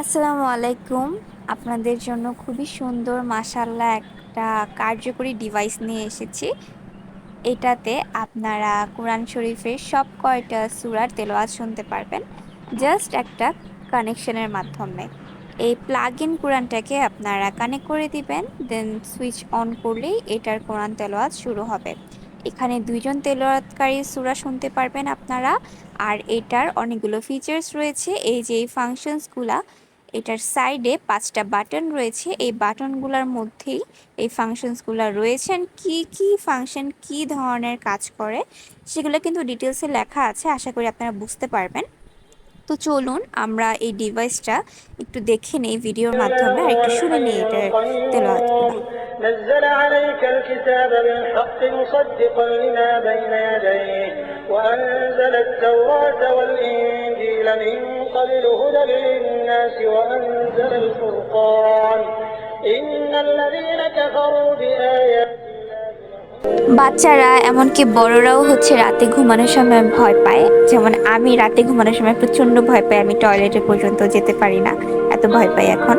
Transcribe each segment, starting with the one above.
আসসালামু আলাইকুম। আপনাদের জন্য খুবই সুন্দর মাশাআল্লাহ একটা কার্যকরী ডিভাইস নিয়ে এসেছি। এটাতে আপনারা কোরআন শরীফের সব কয়টা সূরার তেলাওয়াত শুনতে পারবেন জাস্ট একটা কানেকশনের মাধ্যমে। এই প্লাগ ইন কোরআনটাকে আপনারা কানেক্ট করে দিবেন, দেন সুইচ অন করলেই এটার কোরআন তেলাওয়াত শুরু হবে। এখানে দুইজন তেলাওয়াতকারী সূরা শুনতে পারবেন আপনারা। আর এটার অনেকগুলো ফিচার্স রয়েছে। এই যে এই ফাংশনসগুলা, এটার সাইডে ৫টা বাটন রয়েছে। এই বাটনগুলোর মধ্যেই এই ফাংশনসগুলো রয়েছে। কি ফাংশন কি ধরনের কাজ করে সেগুলো কিন্তু ডিটেলসে লেখা আছে, আশা করি আপনারা বুঝতে পারবেন। তো চলুন আমরা এই ডিভাইসটা একটু দেখে নেই ভিডিওর মাধ্যমে আর একটু শুনে নিই এটার তেলাওয়াতগুলো। نزل عليك الكتاب بالحق مصدقا لما بين يديه وأنزل التوراة والإنجيل من قبل هدى للناس وأنزل الفرقان إن الذين كفروا بآيات বাচ্চারা এমনকি বড়রাও রাতে ঘুমানোর সময় ভয় পায়। যেমন আমি রাতে ঘুমানোর সময় প্রচন্ড ভয় পাই, আমি টয়লেটে পর্যন্ত যেতে পারি না, এত ভয় পাই এখন।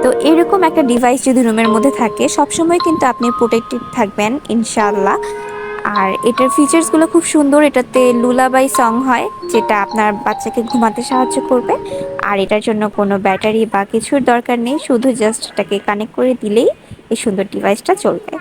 তো এরকম একটা ডিভাইস যদি রুমের মধ্যে থাকে সবসময় কিন্তু আপনি প্রোটেক্টেড থাকবেন ইনশাআল্লাহ। আর এটার ফিচার্সগুলো খুব সুন্দর। এটাতে লুলাবাই সং হয়, যেটা আপনার বাচ্চাকে ঘুমাতে সাহায্য করবে। আর এটার জন্য কোনো ব্যাটারি বা কিছুর দরকার নেই, শুধু জাস্ট এটাকে কানেক্ট করে দিলেই এই সুন্দর ডিভাইসটা চলবে।